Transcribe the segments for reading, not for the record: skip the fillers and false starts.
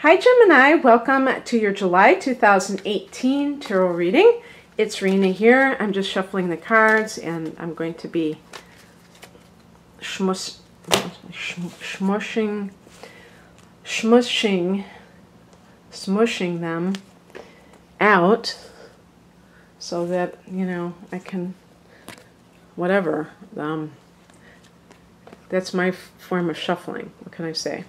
Hi Gemini, welcome to your July 2018 tarot reading. It's Rena here. I'm just shuffling the cards and I'm going to be smushing them out so that, you know, I can, whatever. That's my form of shuffling. What can I say?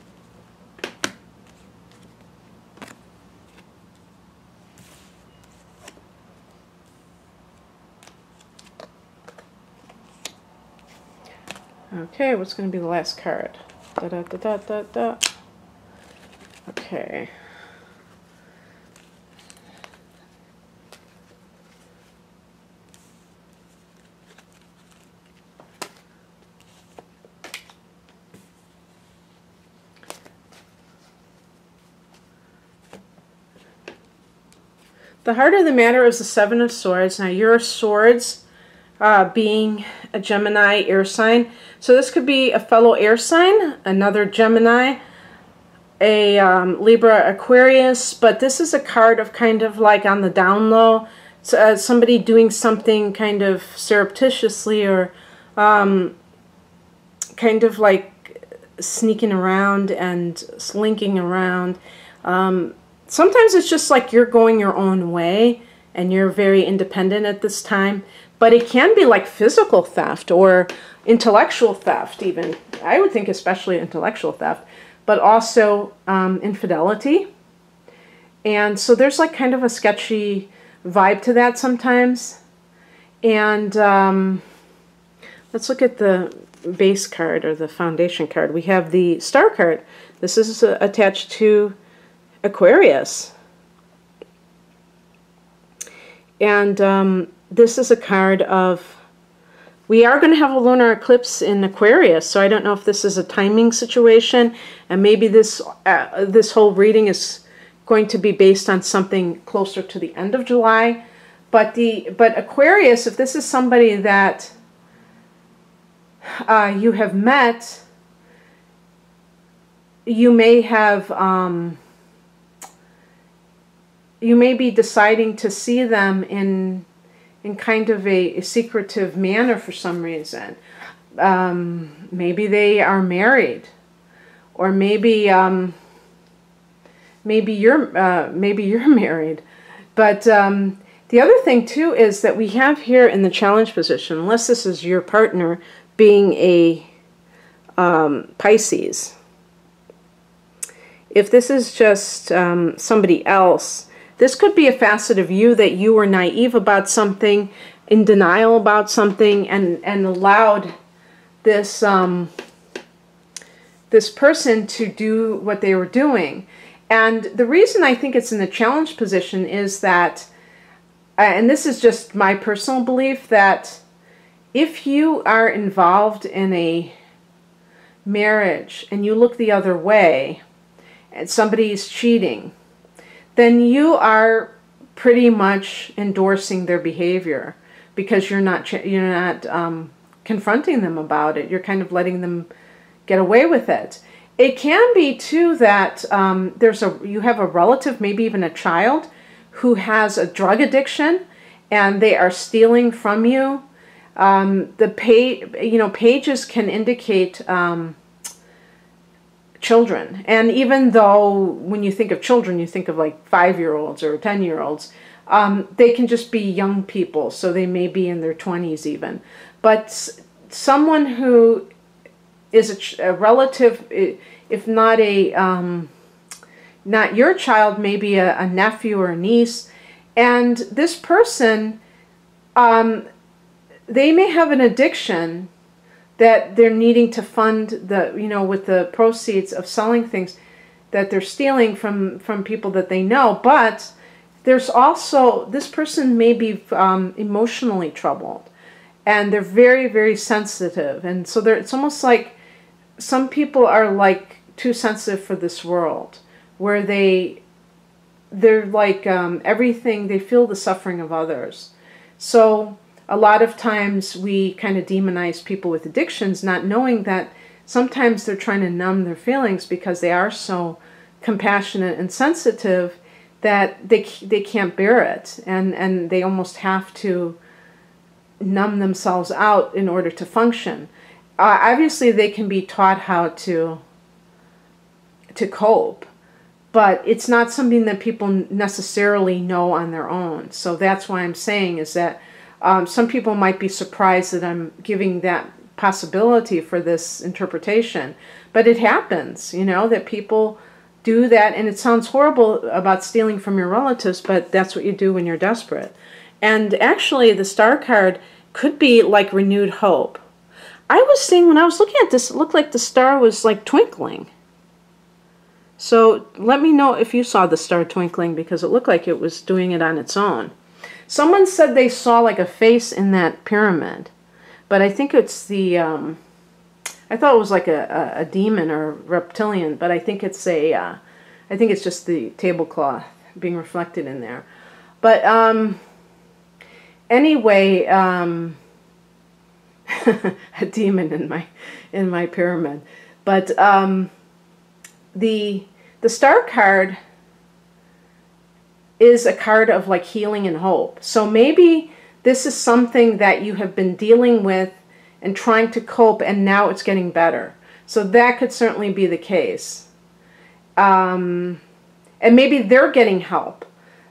Okay, what's going to be the last card? Da, da, da, da, da, da. Okay. The heart of the matter is the Seven of Swords. Now, your Swords being a Gemini air sign. So this could be a fellow air sign, another Gemini, a Libra, Aquarius, but this is a card of kind of like on the down low, somebody doing something kind of surreptitiously or kind of like sneaking around and slinking around. Sometimes it's just like you're going your own way and you're very independent at this time. But it can be like physical theft or intellectual theft even. I would think especially intellectual theft. But also infidelity. And so there's like kind of a sketchy vibe to that sometimes. And let's look at the base card or the foundation card. We have the star card. This is attached to Aquarius. And this is a card of, we are going to have a lunar eclipse in Aquarius, so I don't know if this is a timing situation, and maybe this this whole reading is going to be based on something closer to the end of July. But Aquarius, if this is somebody that you have met, you may have you may be deciding to see them in kind of a secretive manner for some reason. Maybe they are married, or maybe maybe you're married. But the other thing too is that we have here in the challenge position, unless this is your partner being a Pisces. If this is just somebody else, this could be a facet of you that you were naive about something, in denial about something, and allowed this this person to do what they were doing. And the reason I think it's in the challenge position is that, and this is just my personal belief, that if you are involved in a marriage and you look the other way and somebody's cheating, then you are pretty much endorsing their behavior, because you're not confronting them about it. You're kind of letting them get away with it. It can be too that you have a relative, maybe even a child, who has a drug addiction and they are stealing from you. Pages can indicate children, and even though when you think of children you think of like 5-year-olds or 10-year-olds, they can just be young people, so they may be in their 20s even. But someone who is a relative, if not not your child, maybe a nephew or a niece, and this person, they may have an addiction that they're needing to fund the, with the proceeds of selling things that they're stealing from people that they know. But there's also, this person may be emotionally troubled, and they're very, very sensitive. And so it's almost like some people are like too sensitive for this world, where they're like everything, they feel the suffering of others. So a lot of times we kind of demonize people with addictions, not knowing that sometimes they're trying to numb their feelings because they are so compassionate and sensitive that they can't bear it, and they almost have to numb themselves out in order to function. Obviously, they can be taught how to cope, but it's not something that people necessarily know on their own. So that's why I'm saying is that some people might be surprised that I'm giving that possibility for this interpretation, but it happens, you know, that people do that, and it sounds horrible about stealing from your relatives, but that's what you do when you're desperate. And actually, the Star card could be like renewed hope. I was seeing, when I was looking at this, it looked like the star was like twinkling. So let me know if you saw the star twinkling, because it looked like it was doing it on its own. Someone said they saw like a face in that pyramid, but I think it's the, I thought it was like a demon or reptilian, but I think it's I think it's just the tablecloth being reflected in there. But anyway, a demon in my pyramid. But the Star card is a card of like healing and hope. So maybe this is something that you have been dealing with and trying to cope, and now it's getting better. So that could certainly be the case. And maybe they're getting help.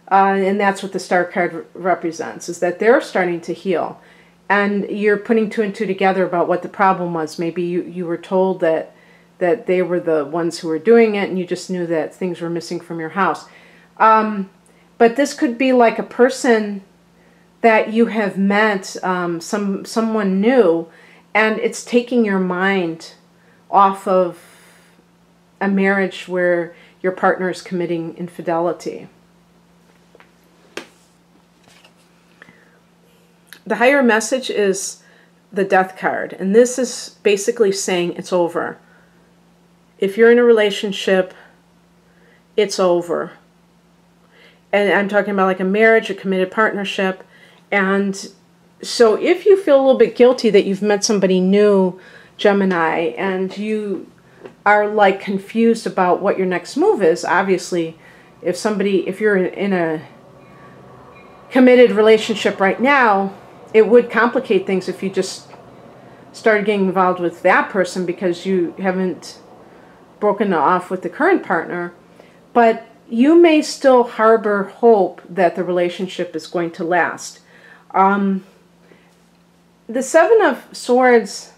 And that's what the Star card represents, is that they're starting to heal. And you're putting two and two together about what the problem was. Maybe you were told that they were the ones who were doing it, and you just knew that things were missing from your house. But this could be like a person that you have met, someone new, and it's taking your mind off of a marriage where your partner is committing infidelity. The higher message is the Death card, and this is basically saying it's over. If you're in a relationship, it's over. And I'm talking about like a marriage, a committed partnership. And so if you feel a little bit guilty that you've met somebody new, Gemini, and you are like confused about what your next move is, obviously, if you're in a committed relationship right now, it would complicate things if you just started getting involved with that person because you haven't broken off with the current partner. But you may still harbor hope that the relationship is going to last. The Seven of Swords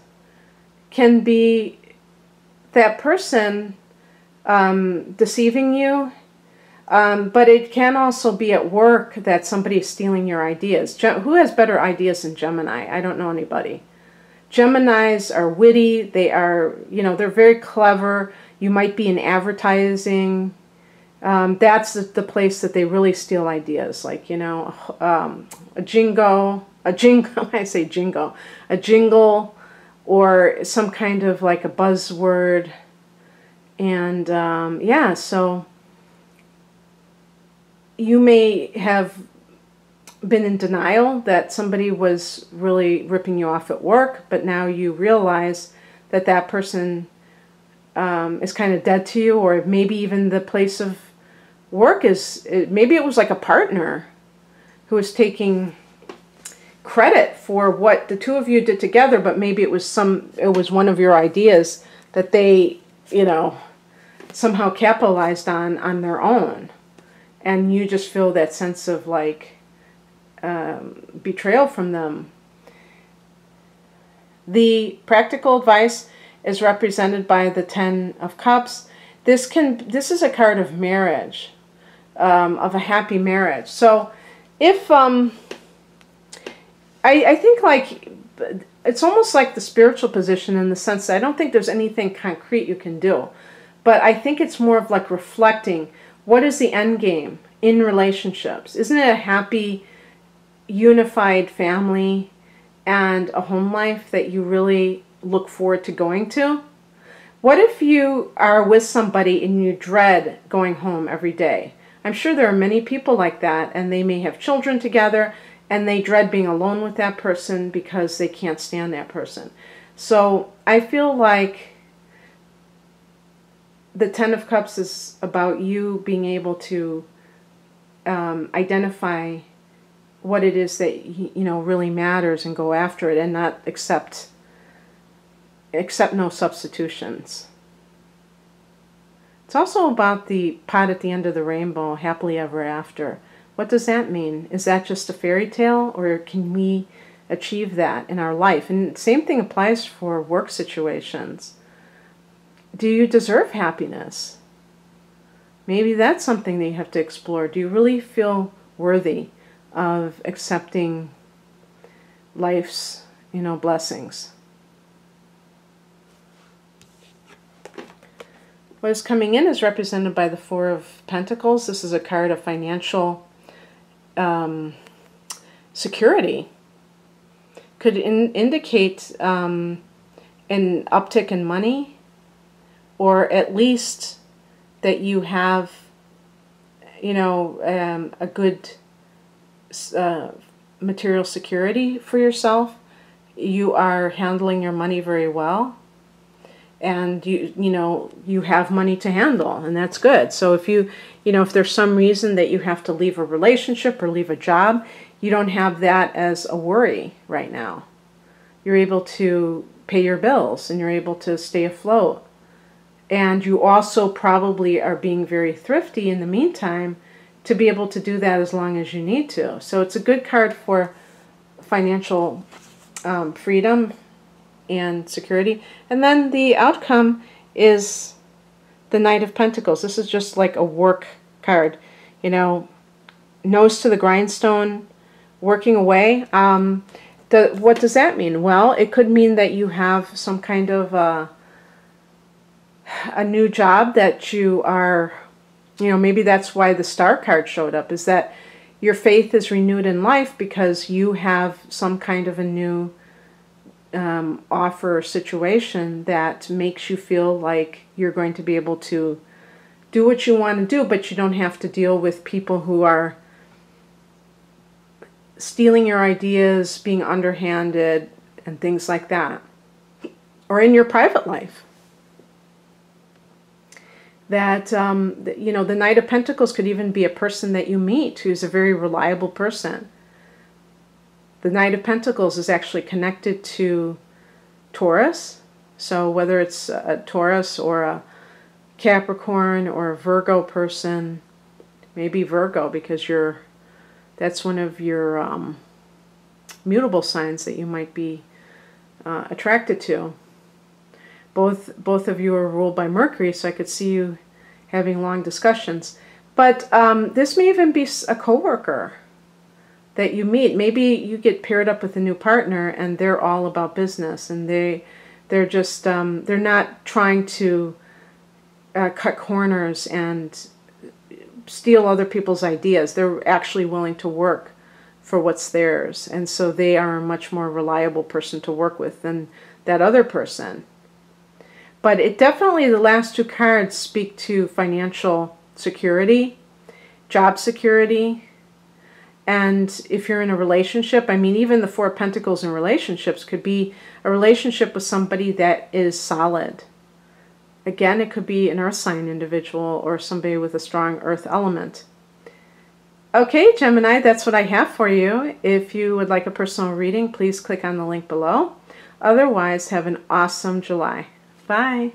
can be that person deceiving you, but it can also be at work that somebody is stealing your ideas. Who has better ideas than Gemini? I don't know anybody. Geminis are witty. They are, they're very clever. You might be in advertising. That's the place that they really steal ideas. Like, a jingle, I say jingo, a jingle, or some kind of like a buzzword. And yeah, so you may have been in denial that somebody was really ripping you off at work, but now you realize that that person is kind of dead to you, or maybe even the place of work maybe it was like a partner who was taking credit for what the two of you did together, but maybe it was one of your ideas that they, somehow capitalized on their own. And you just feel that sense of like betrayal from them. The practical advice is represented by the Ten of Cups. This is a card of marriage, of a happy marriage. So if I think like it's almost like the spiritual position in the sense that I don't think there's anything concrete you can do, but I think it's more of like reflecting. What is the end game in relationships? Isn't it a happy, unified family and a home life that you really look forward to going to? What if you are with somebody and you dread going home every day? I'm sure there are many people like that, and they may have children together, and they dread being alone with that person because they can't stand that person. So I feel like the Ten of Cups is about you being able to identify what it is that really matters and go after it, and not accept no substitutions. It's also about the pot at the end of the rainbow, happily ever after. What does that mean? Is that just a fairy tale, or can we achieve that in our life? And same thing applies for work situations. Do you deserve happiness? Maybe that's something that you have to explore. Do you really feel worthy of accepting life's, blessings? What is coming in is represented by the Four of Pentacles. This is a card of financial security. Could indicate an uptick in money, or at least that you have, a good material security for yourself. You are handling your money very well, and you have money to handle, and that's good. So if if there's some reason that you have to leave a relationship or leave a job, you don't have that as a worry right now. You're able to pay your bills, and you're able to stay afloat. And you also probably are being very thrifty in the meantime to be able to do that as long as you need to. So it's a good card for financial freedom and security. And then the outcome is the Knight of Pentacles. This is just like a work card. Nose to the grindstone, working away. What does that mean? Well, it could mean that you have some kind of a new job that you are, maybe that's why the Star card showed up, is that your faith is renewed in life because you have some kind of a new offer or situation that makes you feel like you're going to be able to do what you want to do, but you don't have to deal with people who are stealing your ideas, being underhanded, and things like that. Or in your private life. That, the Knight of Pentacles could even be a person that you meet who's a very reliable person. The Knight of Pentacles is actually connected to Taurus. So whether it's a Taurus or a Capricorn or a Virgo person, maybe Virgo because that's one of your mutable signs that you might be attracted to. Both of you are ruled by Mercury, so I could see you having long discussions. But this may even be a coworker that you meet. Maybe you get paired up with a new partner, and they're all about business, and they're just they're not trying to cut corners and steal other people's ideas. They're actually willing to work for what's theirs, and so they are a much more reliable person to work with than that other person. But it definitely, the last two cards speak to financial security, job security, and if you're in a relationship, I mean, even the Four of Pentacles in relationships could be a relationship with somebody that is solid. Again, it could be an earth sign individual or somebody with a strong earth element. Okay, Gemini, that's what I have for you. If you would like a personal reading, please click on the link below. Otherwise, have an awesome July. Bye.